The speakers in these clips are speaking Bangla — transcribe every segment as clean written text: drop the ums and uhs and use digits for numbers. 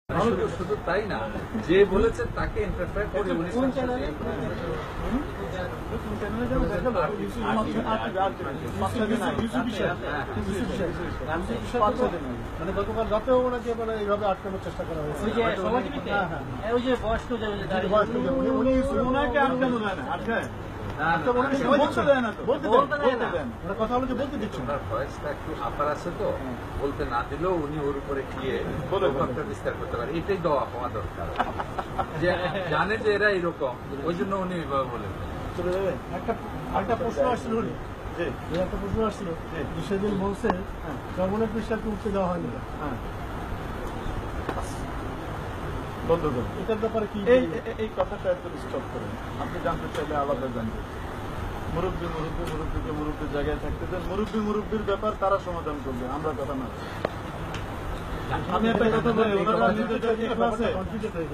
শুধু তাই না, যে বলেছে তাকে ইন্টারফেয়ার করে উনি মানে গতকাল রাতেও ওনাকে মানে এইভাবে আটকানোর চেষ্টা করা হয়েছে। উনি ওনাকে আটকানো যায় না, আটকায় কথা হলো যে বলতে দিচ্ছেন ভয়েসটা একটু আপার আছে তো, বলতে না দিলেও উনি ওর উপরে গিয়ে বিস্তার করতে পারে। এটাই দেওয়া হওয়া দরকার, যে জানে যে এরা এরকম, ওই জন্য উনি এইভাবে বলে চলে যাবে। একটা প্রশ্ন আসছিল একটা প্রশ্ন আসছিল যে সেদিন বলছে চরমনের পৃষ্ঠাকে উঠতে দেওয়া হয়নি। বন্ধ করুন এটার ব্যাপারে কি এই কথাটা একটু স্টপ করেন। আপনি জানতে চাইলে আলাদা জানবেন। মুরব্বীর জায়গায় থাকতে দেন। মুরব্বীর ব্যাপার তারা সমাধান করবে, আমরা কথা না। আমি একটা কথা বলি,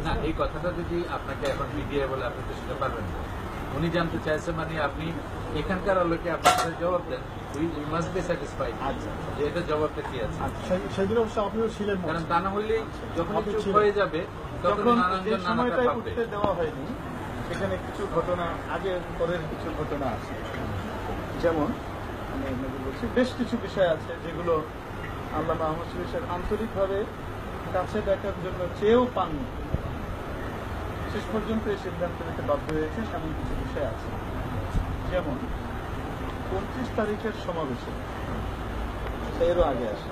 না, এই কথাটা যদি আপনাকে এখন মিডিয়া বলে আপনি তো সেটা পারবেন না। উনি জানতে চাইছে মানে আপনি এখানকার আলোকে আপনার জবাব দেন। উই মাস্ট বি স্যাটিসফাইড যে এটা জবাবটা কি আছে। সেদিন অবশ্য আপনিও ছিলেন, কারণ তা না হলে যখন চুপ হয়ে যাবে তখন যে সময়টাই উঠতে দেওয়া হয়নি, সেখানে কিছু ঘটনা আগের পরের কিছু ঘটনা আছে। যেমন আমি আপনাকে বলছি, বেশ কিছু বিষয় আছে যেগুলো আল্লামা আহমদ শরীফ সাহেব আন্তরিকভাবে কাছে দেখার জন্য চেয়েও পাননি, শেষ পর্যন্ত এই সিদ্ধান্ত নিতে বাধ্য হয়েছে। এমন কিছু বিষয় আছে, যেমন 29 তারিখের সমাবেশে, এরও আগে আসে,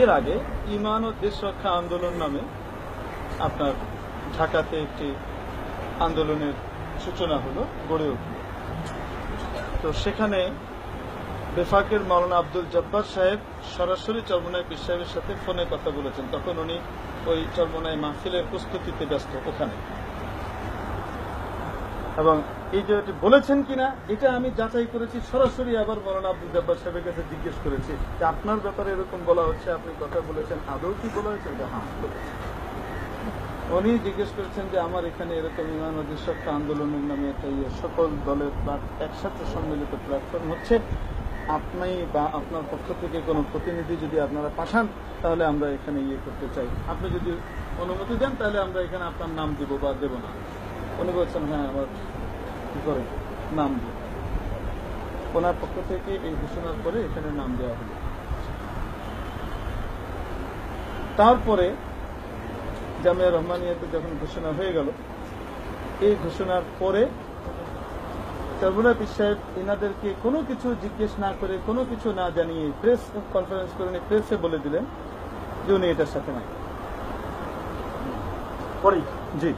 এর আগে ইমান ও দেশ রক্ষা আন্দোলন নামে আপনার ঢাকাতে একটি আন্দোলনের সূচনা হলো, গড়ে উঠল। তো সেখানে বেফাকের মাওলানা আব্দুল জব্বার সাহেব সরাসরি চরমোনাই পীর সাহেবের সাথে ফোনে কথা বলেছেন। তখন উনি ওই চরমোনাই মাহফিলের প্রস্তুতিতে ব্যস্ত ওখানে। এবং এই যে বলেছেন কিনা এটা আমি যাচাই করেছি সরাসরি। আবার মাওলানা আব্দুল জব্বার সাহেবের কাছে জিজ্ঞেস করেছি যে আপনার ব্যাপারে এরকম বলা হচ্ছে, আপনি কথা বলেছেন, আদৌ কি বলা হয়েছে? হ্যাঁ। উনি জিজ্ঞেস করেছেন যে আমার এখানে এরকম ইমান ও দেশ রক্ষা আন্দোলনের নামে একটা সকল দলের একসাথে সম্মিলিত প্ল্যাটফর্ম হচ্ছে, আপনি বা আপনার পক্ষ থেকে কোনো প্রতিনিধি যদি আপনারা পাঠান তাহলে আমরা এখানে করতে চাই, আপনি যদি অনুমতি দেন তাহলে আমরা এখানে আপনার নাম দিব বা দেব না। উনি বলছেন হ্যাঁ আমার কি করে নাম দিব। ওনার পক্ষ থেকে এই ঘোষণার পরে এখানে নাম দেওয়া হলো। তারপরে জামিয়া রহমানিয়াতে যখন ঘোষণা হয়ে গেল, এই ঘোষণার পরে চরমোনাই পীর সাহেব এনাদেরকে কোনো কিছু জিজ্ঞেস না করে, কোনো কিছু না জানিয়ে প্রেস কনফারেন্স করে প্রেসে বলে দিলেন যে উনি এটার সাথে নাই। জি,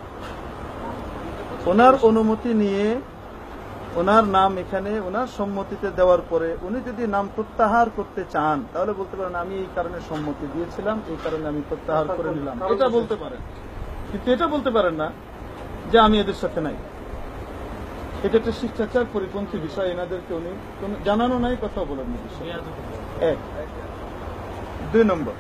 ওনার অনুমতি নিয়ে ওনার নাম এখানে ওনার সম্মতিতে দেওয়ার পরে উনি যদি নাম প্রত্যাহার করতে চান তাহলে বলতে পারেন আমি এই কারণে সম্মতি দিয়েছিলাম, এই কারণে আমি প্রত্যাহার করে নিলাম, এটা বলতে পারেন। কিন্তু এটা বলতে পারেন না যে আমি এদের সাথে নাই। এটা একটা শিষ্টাচার পরিপন্থী বিষয়, এনাদেরকে উনি জানানো নাই, কথা বলেন না। এক। দুই নম্বর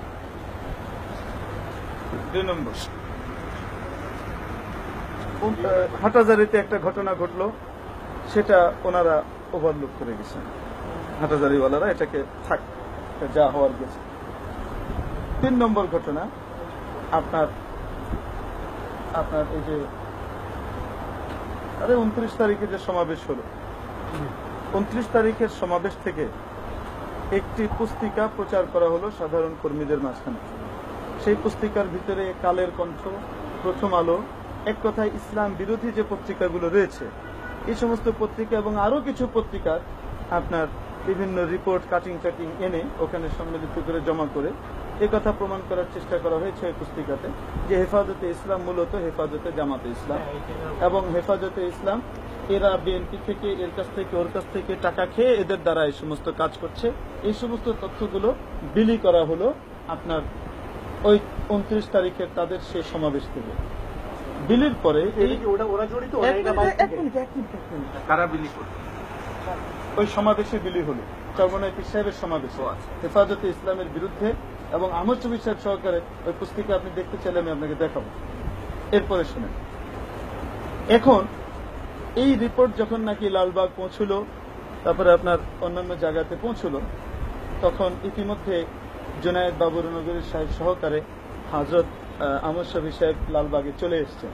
হাটাজারিতে একটা ঘটনা ঘটলো, সেটা ওনারা ওভারলুক করে গেছেন। হাটাজারিওয়ালারা এটাকে থাক, যা হওয়ার গেছে। 3 নম্বর ঘটনা আপনার এই যে 29 তারিখে যে সমাবেশ হলো, 29 তারিখের সমাবেশ থেকে একটি পুস্তিকা প্রচার করা হলো সাধারণ কর্মীদের মাঝখানে। সেই পুস্তিকার ভিতরে কালের কণ্ঠ, প্রথম আলো, এক কথায় ইসলাম বিরোধী যে পত্রিকাগুলো রয়েছে, এই সমস্ত পত্রিকা এবং আরো কিছু পত্রিকার আপনার বিভিন্ন রিপোর্ট কাটিং এনে ওখানে সম্মিলিত করে জমা করে এই কথা প্রমাণ করার চেষ্টা করা হয়েছে এই পুস্তিকাতে যে হেফাজতে ইসলাম মূলত হেফাজতে জামাতে ইসলাম, এবং হেফাজতে ইসলাম এরা বিএনপি থেকে, এর কাছ থেকে, ওর কাছ থেকে টাকা খেয়ে এদের দ্বারা এই সমস্ত কাজ করছে। এই সমস্ত তথ্যগুলো বিলি করা হলো আপনার ওই 29 তারিখের তাদের সেই সমাবেশ থেকে। বিলির পরে ওরা জড়িত, কারা বিলি করবে? ওই সমাবেশে বিলি হলো, চরমোনাই পীর সাহেবের সমাবেশে হেফাজতে ইসলামের বিরুদ্ধে, এবং আহমদ শফি সাহেব সহকারে ওই পুস্তিকা আপনি দেখতে চাইলে আমি আপনাকে দেখাবো। এরপরে শুনেন, এখন এই রিপোর্ট যখন নাকি লালবাগ পৌঁছল, তারপরে আপনার অন্যান্য জায়গাতে পৌঁছল, তখন ইতিমধ্যে জুনায়েদ বাবুর নগরী সাহেব সহকারে হযরত আমর শফি সাহেব লালবাগে চলে এসছেন,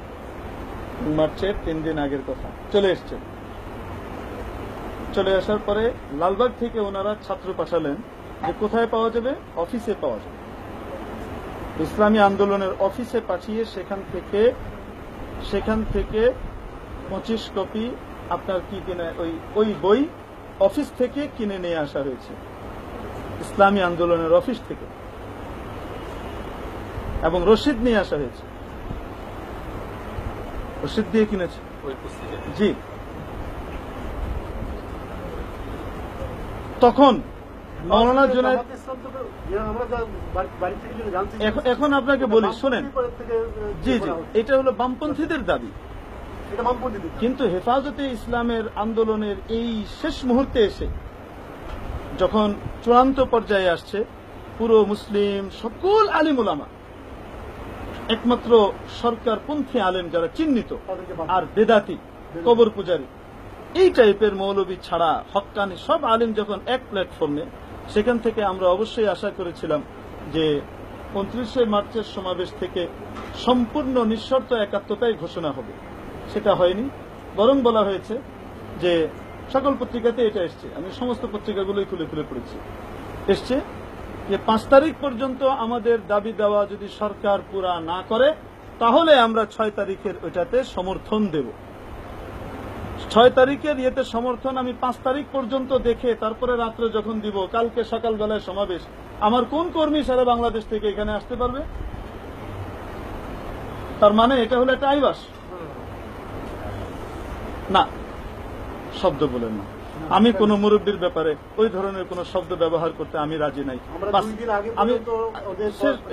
মার্চের 3 দিন আগের কথা, চলে এসছেন। চলে আসার পরে লালবাগ থেকে ওনারা ছাত্র পাঠালেন যে কোথায় পাওয়া যাবে, অফিসে পাওয়া যাবে। ইসলামী আন্দোলনের অফিসে পাঠিয়ে সেখান থেকে 25 কপি আপনার কি কিনে ওই বই অফিস থেকে কিনে নিয়ে আসা হয়েছে, ইসলামী আন্দোলনের অফিস থেকে, এবং রসিদ নিয়ে আসা হয়েছে, রসিদ দিয়ে কিনেছে। ওই পুস্তিকা জি। তখন মাওলানা জুনায়েদ, জামাত ইসলাম তো আমরা বাড়ি থেকে যদি জানতে এখন আপনাকে বলি শোনেন, থেকে জি জি, এটা হলো বামপন্থীদের দাবি, এটা বামপন্থী কিন্তু হেফাজতে ইসলামের আন্দোলনের এই শেষ মুহূর্তে এসে যখন চূড়ান্ত পর্যায়ে আসছে, পুরো মুসলিম সকল আলিম উলামা, একমাত্র সরকারপন্থী আলেম যারা চিহ্নিত আর বেদাতি কবর পূজারী এই টাইপের মৌলবী ছাড়া হক্কানি সব আলিম যখন এক প্ল্যাটফর্মে, সেখান থেকে আমরা অবশ্যই আশা করেছিলাম যে 29শে মার্চের সমাবেশ থেকে সম্পূর্ণ নিঃশর্ত একাত্মতাই ঘোষণা হবে। সেটা হয়নি, বরং বলা হয়েছে যে সকল পত্রিকাতে এটা এসছে, আমি সমস্ত পত্রিকাগুলোই খুলে খুলে পড়েছি, এসছে যে 5 তারিখ পর্যন্ত আমাদের দাবি দেওয়া যদি সরকার পুরা না করে তাহলে আমরা 6 তারিখের ওইটাতে সমর্থন দেব। 6 তারিখের ইয়েতে সমর্থন আমি 5 তারিখ পর্যন্ত দেখে তারপরে রাত্রে যখন দিব, কালকে সকালবেলায় সমাবেশ, আমার কোন কর্মী সারা বাংলাদেশ থেকে এখানে আসতে পারবে? তার মানে এটা হলো একটা আইবাস না, শব্দ বলেন না। আমি কোন মুরব্বীর ব্যাপারে ওই ধরনের কোন শব্দ ব্যবহার করতে আমি রাজি নাই। আমি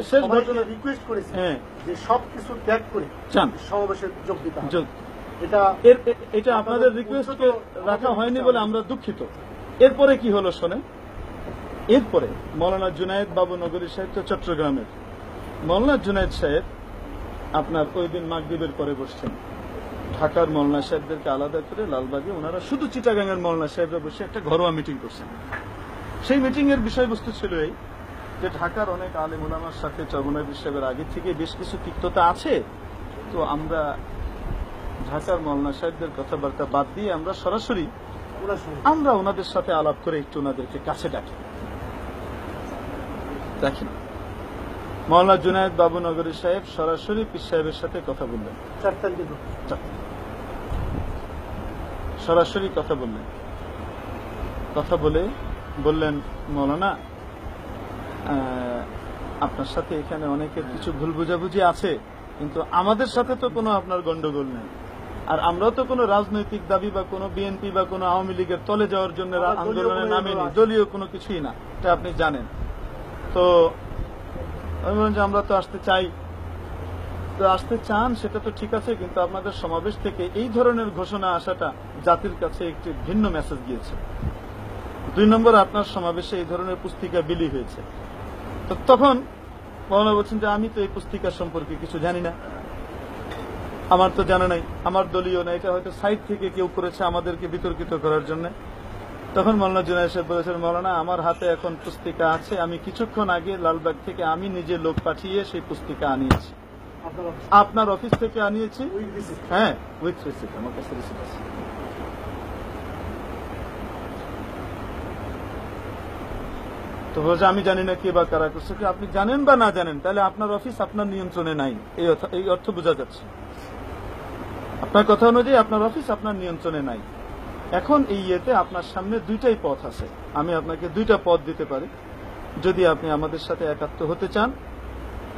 শেষ ঘটনা রিকোয়েস্ট করেছি হ্যাঁ যে সবকিছু ত্যাগ করে চান সমাবেশে যোগ দিতে হবে। এটা এটা আপনাদের রিকোয়েস্টকে রাখা হয়নি বলে আমরা দুঃখিত। এরপরে কি হলো শোনেন, এরপরে মৌলানা জুনায়েদ বাবু নগরী সাহেব তো চট্টগ্রামের, মৌলানা জুনায়েদ সাহেব আপনার ওই দিন মাগরিবের পরে বসছেন, ঢাকার মৌলানা সাহেবদেরকে আলাদা করে লালবাগে ওনারা শুধু চিটাগাঙ্গের মৌলানা সাহেবরা বসে একটা ঘরোয়া মিটিং করছেন। সেই মিটিং এর বিষয়বস্তু ছিল এই যে ঢাকার অনেক আলেম ওলামার সাথে চরমনাবী সাহেবের আগে থেকে বেশ কিছু তিক্ততা আছে, তো আমরা ঢাকার মৌলানা সাহেবদের কথাবার্তা বাদ দিয়ে আমরা সরাসরি আমরা ওনাদের সাথে আলাপ করে একটু ওনাদেরকে কাছে ডাকি। দেখেন মৌলানা জুনায়েদ বাবু নগরী সাহেব সরাসরি পীর সাহেবের সাথে কথা বললেন, সরাসরি কথা বললেন, কথা বলে বললেন মৌলানা আপনার সাথে এখানে অনেকের কিছু ভুল বুঝাবুঝি আছে, কিন্তু আমাদের সাথে তো কোনো আপনার গন্ডগোল নেই, আর আমরাও তো কোনো রাজনৈতিক দাবি বা কোনো বিএনপি বা কোনো আওয়ামী লীগের তলে যাওয়ার জন্য আন্দোলনে নামেনি, দলীয় কোনো কিছুই না, এটা আপনি জানেন। তো আমি বললাম যে আমরা তো আসতে চাই, তো আসতে চান সেটা তো ঠিক আছে, কিন্তু আপনাদের সমাবেশ থেকে এই ধরনের ঘোষণা আসাটা জাতির কাছে একটি ভিন্ন মেসেজ গিয়েছে। 2 নম্বর আপনার সমাবেশে এই ধরনের পুস্তিকা বিলি হয়েছে। তো তখন মৌলানা বলছেন যে আমি তো এই পুস্তিকা সম্পর্কে কিছু জানি না, আমার তো জানা নাই, আমার দলীয় না, এটা হয়তো সাইড থেকে কেউ করেছে আমাদেরকে বিতর্কিত করার জন্য। তখন মৌলানা জুনায়েদ সাহেব বলেছেন মৌলানা আমার হাতে এখন পুস্তিকা আছে, আমি কিছুক্ষণ আগে লালবাগ থেকে আমি নিজে লোক পাঠিয়ে সেই পুস্তিকা আনিয়েছি, আপনার অফিস থেকে আনিয়েছি, হ্যাঁ উইথ রিসিপ্ট, আমার কাছে রিসিপ্ট আছে। তো বলছে আমি জানি না কে বা কারা করছে, কি আপনি জানেন বা না জানেন তাহলে আপনার অফিস আপনার নিয়ন্ত্রণে নাই, এই অর্থ বোঝা যাচ্ছে। আপনার কথা অনুযায়ী আপনার অফিস আপনার নিয়ন্ত্রণে নাই। এখন এই ইয়েতে আপনার সামনে 2টাই পথ আছে, আমি আপনাকে 2টা পথ দিতে পারি। যদি আপনি আমাদের সাথে একাত্ম হতে চান,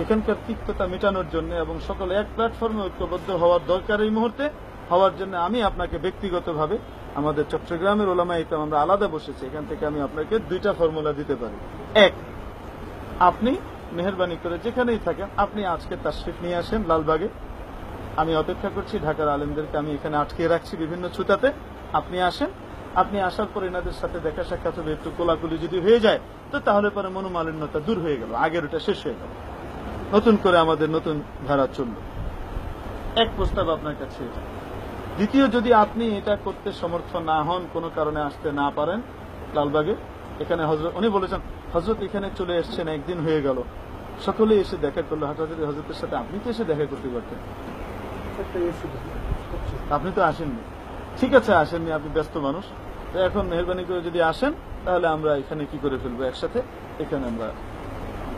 এখানকার তিক্ততা মেটানোর জন্য এবং সকলে এক প্ল্যাটফর্মে ঐক্যবদ্ধ হওয়ার দরকার এই মুহূর্তে হওয়ার জন্য আমি আপনাকে ব্যক্তিগতভাবে আমাদের চট্টগ্রামের ওলামা ইকরাম আমরা আলাদা বসেছি, এখান থেকে আমি আপনাকে 2টা ফর্মুলা দিতে পারি। এক, আপনি মেহেরবানি করে যেখানেই থাকেন আপনি আজকে তাশরিফ নিয়ে আসেন লালবাগে, আমি অপেক্ষা করছি, ঢাকার আলেমদেরকে আমি এখানে আটকে রাখছি বিভিন্ন ছুতাতে, আপনি আসেন, আপনি আসার পর এনাদের সাথে দেখা সাক্ষাৎ হবে, একটু কোলাকুলি যদি হয়ে যায় তো তাহলে পরে মনোমালিন্যতা দূর হয়ে গেল, আগের ওটা শেষ হয়ে গেল, নতুন করে আমাদের নতুন ধারা চলল। এক প্রস্তাব আপনার কাছে এটা। দ্বিতীয়, যদি আপনি এটা করতে সমর্থ না হন, কোনো কারণে আসতে না পারেন লালবাগে, এখানে হযরত উনি বলেছেন হযরত এখানে চলে এসেছেন 1 দিন হয়ে গেল, সকলে এসে দেখা করলো। হাটহাজারী হজরতের সাথে আপনি তো এসে দেখা করতে পারতেন, আপনি তো আসেননি। ঠিক আছে, আসেননি, আপনি ব্যস্ত মানুষ। তো এখন মেহরবানি করে যদি আসেন তাহলে আমরা এখানে কি করে ফেলবো, একসাথে এখানে আমরা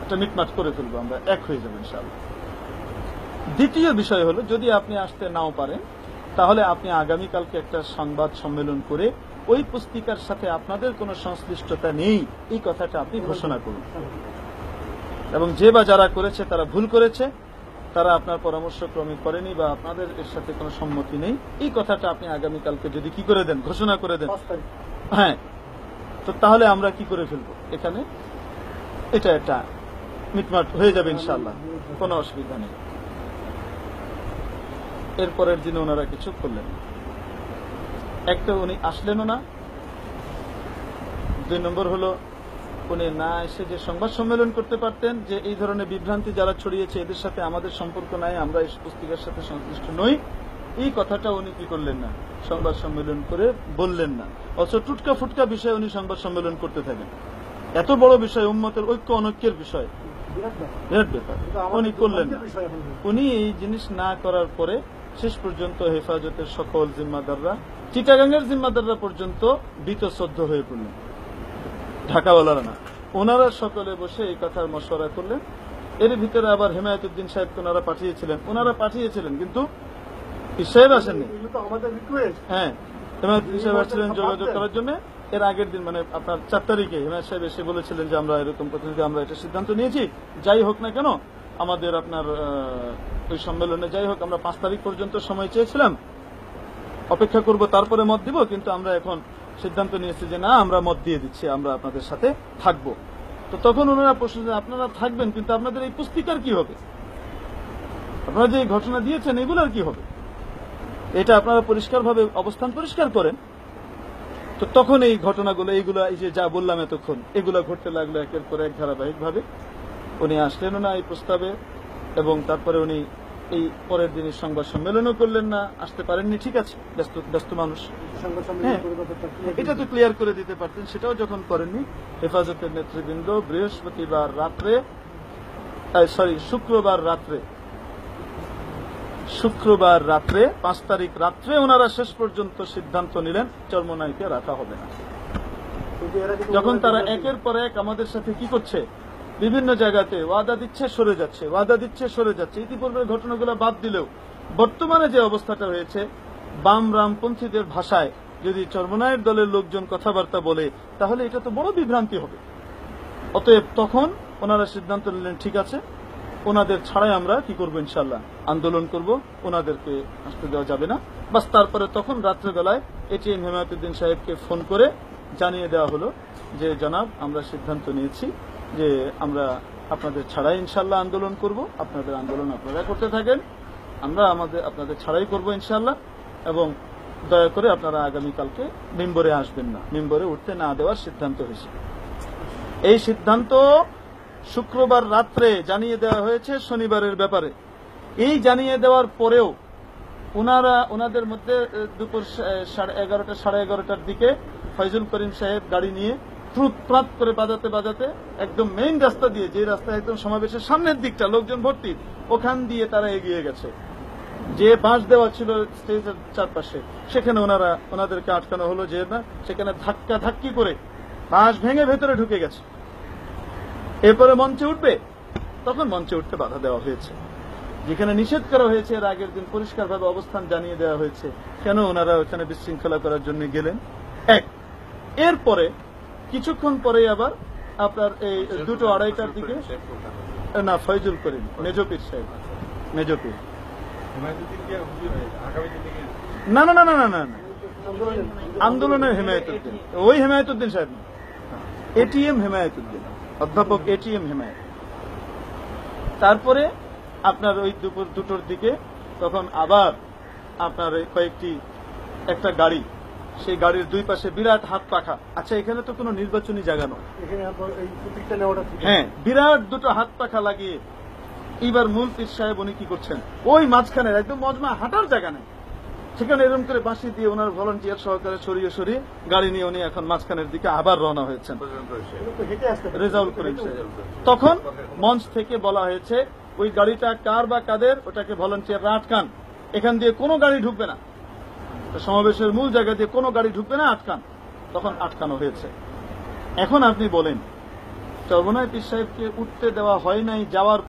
একটা মিটমাট করে ফেলবো, আমরা এক হয়ে যাবো ইনশাআল্লাহ। দ্বিতীয় বিষয় হলো, যদি আপনি আসতে নাও পারেন তাহলে আপনি আগামীকালকে একটা সংবাদ সম্মেলন করে ওই পুস্তিকার সাথে আপনাদের কোনো সংশ্লিষ্টতা নেই এই কথাটা আপনি ঘোষণা করুন, এবং যে বা যারা করেছে তারা ভুল করেছে, তারা আপনার পরামর্শ ক্রমে করেনি বা আপনাদের এর সাথে কোনো সম্মতি নেই, এই কথাটা আপনি আগামীকালকে যদি কি করে দেন, ঘোষণা করে দেন, হ্যাঁ, তো তাহলে আমরা কি করে ফেলবো এখানে, এটা একটা মিটমাট হয়ে যাবে ইনশাআল্লাহ, কোনো অসুবিধা নেই। এরপরের দিনে ওনারা কিছু করলেন, একটা উনি আসলেনও না, 2 নম্বর হলো উনি না এসে যে সংবাদ সম্মেলন করতে পারতেন যে এই ধরনের বিভ্রান্তি যারা ছড়িয়েছে এদের সাথে আমাদের সম্পর্ক নাই, আমরা এই পুস্তিকার সাথে সংশ্লিষ্ট নই, এই কথাটা উনি কি করলেন না, সংবাদ সম্মেলন করে বললেন না। অথচ টুটকা ফুটকা বিষয়ে উনি সংবাদ সম্মেলন করতে থাকেন। এত বড় বিষয়, উম্মতের ঐক্য অনৈক্যের বিষয়, বিরাট ব্যাপার, উনি করলেন না। উনি এই জিনিস না করার পরে শেষ পর্যন্ত হেফাজতের সকল জিম্মাদাররা, চিটাগাঙ্গের জিম্মাদাররা পর্যন্ত বীতশ্রদ্ধ হয়ে পড়লেন, ঢাকাওয়ালারা না, ওনারা সকলে বসে এই কথার মশওয়ারা করলেন। এর ভিতরে আবার হেমায়েতুদ্দিন সাহেবকে ওনারা পাঠিয়েছিলেন, কিন্তু সাহেব আসেননি। হ্যাঁ, হেমায়েতুদ্দিন সাহেব আসছিলেন যোগাযোগ করার জন্য। এর আগের দিন মানে আপনার 4 তারিখে হেমায়েত সাহেব এসে বলেছিলেন যে আমরা এরকম প্রতিনিধি, আমরা এটা সিদ্ধান্ত নিয়েছি, যাই হোক না কেন আমাদের আপনার ওই সম্মেলনে যাই হোক, আমরা 5 তারিখ পর্যন্ত সময় চেয়েছিলাম, অপেক্ষা করব, তারপরে মত দিব, কিন্তু আমরা এখন সিদ্ধান্ত নিয়েছি যে না, আমরা মত দিয়ে দিচ্ছি, আমরা আপনাদের সাথে থাকব। তো তখন ওনারা প্রশ্ন, আপনারা থাকবেন কিন্তু আপনাদের এই পুস্তিকার কি হবে, আপনারা যে ঘটনা দিয়েছেন এগুলোর কি হবে, এটা আপনারা পরিষ্কারভাবে অবস্থান পরিষ্কার করেন। তো তখন এই ঘটনাগুলো, এইগুলা, এই যে যা বললাম এতক্ষণ, এগুলা ঘটতে লাগলো একের পর এক ধারাবাহিকভাবে। উনি আসলেনও না এই প্রস্তাবে, এবং তারপরে উনি এই পরের দিনের সংবাদ সম্মেলনও করলেন না, আসতে পারেননি, ঠিক আছে, ব্যস্ত মানুষ, হ্যাঁ, এটা তো ক্লিয়ার করে দিতে পারতেন, সেটাও যখন করেননি। হেফাজতের নেতৃবৃন্দ শুক্রবার রাত্রে 5 তারিখ রাত্রে ওনারা শেষ পর্যন্ত সিদ্ধান্ত নিলেন চরমোনাইকে রাখা হবে না। যখন তারা একের পর এক আমাদের সাথে কি করছে, বিভিন্ন জায়গাতে ওয়াদা দিচ্ছে, সরে যাচ্ছে, ওয়াদা দিচ্ছে, সরে যাচ্ছে। ইতিপূর্বের ঘটনাগুলো বাদ দিলেও বর্তমানে যে অবস্থাটা হয়েছে, বাম রামপন্থীদের ভাষায় যদি চরমোনাইয়ের দলের লোকজন কথাবার্তা বলে তাহলে এটা তো বড় বিভ্রান্তি হবে। অতএব তখন ওনারা সিদ্ধান্ত নিলেন, ঠিক আছে, ওনাদের ছাড়াই আমরা কি করবো, ইনশাল্লাহ আন্দোলন করব, ওনাদেরকে আসতে দেওয়া যাবে না। বাস তারপরে তখন রাত্রেবেলায় এটিএম হেমায়েতুদ্দিন সাহেবকে ফোন করে জানিয়ে দেওয়া হলো যে জনাব, আমরা সিদ্ধান্ত নিয়েছি যে আমরা আপনাদের ছাড়াই ইনশাল্লাহ আন্দোলন করব, আপনাদের আন্দোলন আপনারা করতে থাকেন, আমরা আপনাদের ছাড়াই করব ইনশাল্লাহ, এবং দয়া করে আপনারা আগামীকালকে মেম্বরে আসবেন না, মেম্বরে উঠতে না দেওয়ার সিদ্ধান্ত হয়েছে। এই সিদ্ধান্ত শুক্রবার রাত্রে জানিয়ে দেওয়া হয়েছে শনিবারের ব্যাপারে। এই জানিয়ে দেওয়ার পরেও ওনাদের মধ্যে দুপুর 11:30 সাড়ে 11টার দিকে ফয়জুল করিম সাহেব গাড়ি নিয়ে ট্রুত করে বাজাতে একদম মেইন রাস্তা দিয়ে, যে রাস্তা একদম সমাবেশের সামনের দিকটা লোকজন ভর্তি, ওখান দিয়ে তারা এগিয়ে গেছে। যে বাঁশ দেওয়া ছিল স্টেজের চারপাশে, সেখানে ওনাদেরকে আটকানো হলো, যে না, সেখানে ধাক্কি করে বাঁশ ভেঙে ভেতরে ঢুকে গেছে। এরপরে মঞ্চে উঠবে, তখন মঞ্চে উঠতে বাধা দেওয়া হয়েছে। যেখানে নিষেধ করা হয়েছে এর আগের দিন পরিষ্কারভাবে অবস্থান জানিয়ে দেওয়া হয়েছে, কেন ওনারা ওখানে বিশৃঙ্খলা করার জন্য গেলেন। এরপরে কিছুক্ষণ পরে আবার আপনার এই 2:30টার দিকে, না, ফয়জুল করিম, মেজপীর সাহেব, মেজপীর, না, আন্দোলনের হেমায়েতুদ্দিন, ওই হেমায়েতুদ্দিন সাহেব, এটিএম হেমায়েতুদ্দিন, অধ্যাপক এটিএম হেমায়েত। তারপরে আপনার ওই দুপুর 2টোর দিকে তখন আবার আপনার একটা গাড়ি, সেই গাড়ির 2 পাশে বিরাট হাত পাখা। আচ্ছা, এখানে তো কোনো নির্বাচনী জায়গা নয়, হ্যাঁ, বিরাট 2টো হাত পাখা লাগিয়ে এইবার মূল পীর সাহেব উনি কি করছেন, ওই মাঝখানের একদম মজমা, হাঁটার জায়গা নেই, সেখানে এরকম করে বাঁশি দিয়ে ওনার ভলান্টিয়ার সহকারে সরিয়ে গাড়ি নিয়ে উনি এখন মাঝখানের দিকে আবার রওনা হয়েছেন হেঁটে আসতে হবে। রেজাউল করিম সাহেব। তখন মঞ্চ থেকে বলা হয়েছে ওই গাড়িটা কার বা কাদের, ওটাকে ভলান্টিয়াররা আটকান, এখান দিয়ে কোনো গাড়ি ঢুকবে না, সমাবেশের মূল জায়গা দিয়ে কোনো গাড়ি ঢুকবে না, আটকান। তখন আটকানো হয়েছে। এখন আপনি বলেন চরমোনাই পীর সাহেবকে উঠতে দেওয়া হয় নাই যাওয়ার